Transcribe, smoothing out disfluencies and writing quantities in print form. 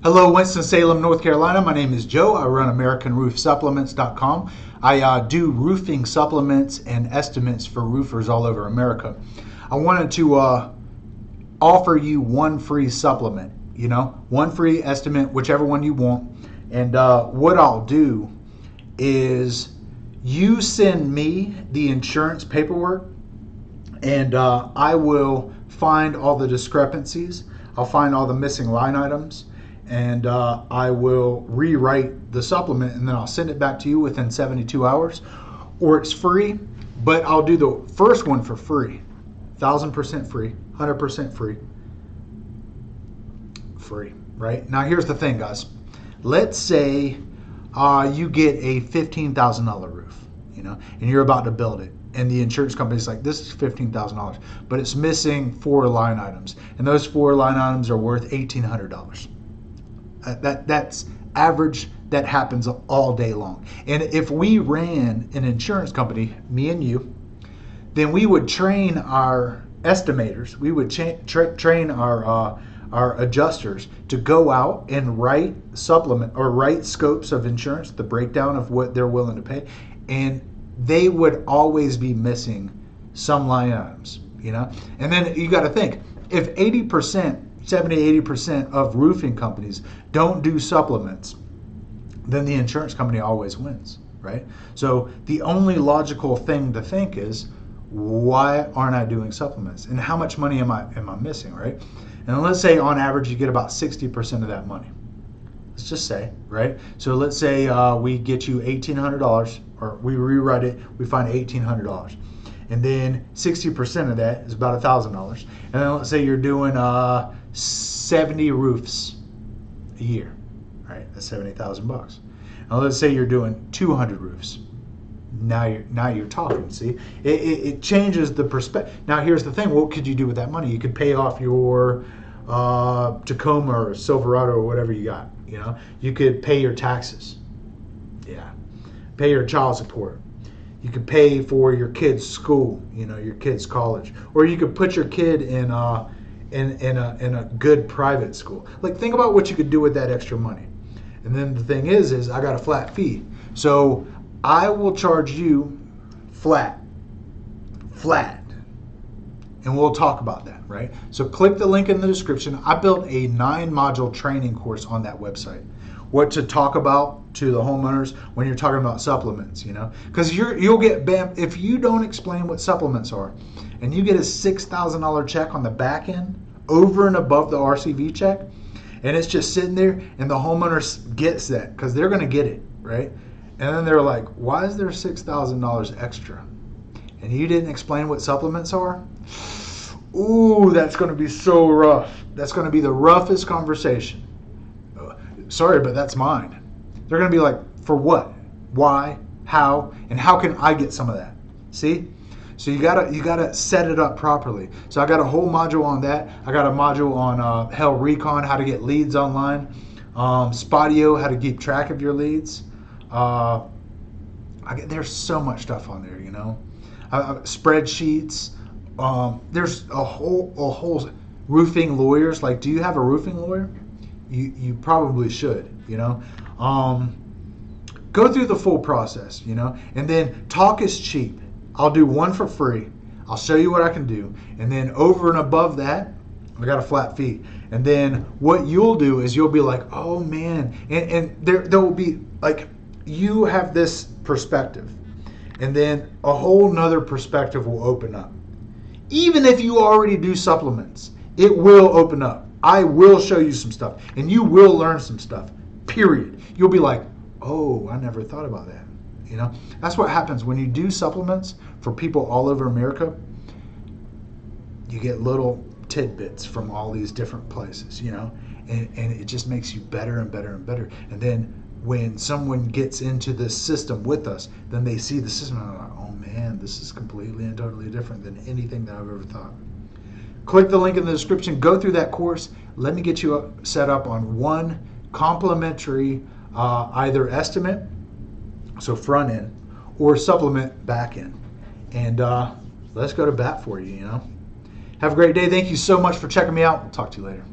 Hello, Winston Salem, North Carolina. My name is Joe. I run AmericanRoofSupplements.com. I do roofing supplements and estimates for roofers all over America. I wanted to offer you one free supplement, one free estimate, whichever one you want. And what I'll do is you send me the insurance paperwork, and I will find all the discrepancies. I'll find all the missing line items, and I will rewrite the supplement, and then I'll send it back to you within 72 hours, or it's free. But I'll do the first one for free, 1,000% free, 100% free, right? Now here's the thing, guys. Let's say you get a $15,000 roof, and you're about to build it, and the insurance company's like, this is $15,000, but it's missing 4 line items, and those 4 line items are worth $1,800. That's average. That happens all day long. And if we ran an insurance company, me and you, then we would train our estimators, we would train our adjusters to go out and write supplement or write scopes of insurance, the breakdown of what they're willing to pay, and they would always be missing some line items, And then you got to think, if 70-80% of roofing companies don't do supplements, then the insurance company always wins, right? So the only logical thing to think is, why aren't I doing supplements? And how much money am I missing, right? And let's say on average you get about 60% of that money. Let's just say, right? So let's say we get you $1,800, or we rewrite it, we find $1,800. And then 60% of that is about $1,000. And then let's say you're doing 70 roofs a year, right? That's $70,000. Now let's say you're doing 200 roofs. Now you're talking. See, it changes the perspective. Now here's the thing: what could you do with that money? You could pay off your Tacoma or Silverado or whatever you got. You could pay your taxes. Yeah, pay your child support. You could pay for your kid's school. Your kid's college, or you could put your kid in a good private school. Like, think about what you could do with that extra money. And then the thing is I got a flat fee, so I will charge you flat, and we'll talk about that, right? So click the link in the description. I built a 9-module training course on that website. What to talk about to the homeowners when you're talking about supplements, because you'll get bam if you don't explain what supplements are, and you get a $6,000 check on the back end over and above the RCV check, and it's just sitting there, and the homeowner gets that because they're going to get it, right? And then they're like, why is there $6,000 extra? And you didn't explain what supplements are? Ooh, that's going to be so rough. That's going to be the roughest conversation. Sorry, but that's mine. They're going to be like, for what? Why? How? And how can I get some of that? See? So you gotta set it up properly. So I got a whole module on that. I got a module on Hell Recon, how to get leads online. Spotio, how to keep track of your leads. There's so much stuff on there, spreadsheets. There's a whole roofing lawyers. Like, do you have a roofing lawyer? You probably should. Go through the full process. And then talk is cheap. I'll do one for free. I'll show you what I can do, and then over and above that, I got a flat fee. And then what you'll do is you'll be like, oh man, and there will be like, you have this perspective, and then a whole nother perspective will open up. Even if you already do supplements, it will open up. I will show you some stuff, and you will learn some stuff, period. You'll be like, oh, I never thought about that. That's what happens when you do supplements for people all over America. You get little tidbits from all these different places, and it just makes you better and better and better. And then when someone gets into this system with us, then they see the system and they're like, oh man, this is completely and totally different than anything that I've ever thought. Click the link in the description, go through that course. Let me get you set up on one complimentary either estimate, so front end, or supplement back end. And let's go to bat for you, Have a great day. Thank you so much for checking me out. We'll talk to you later.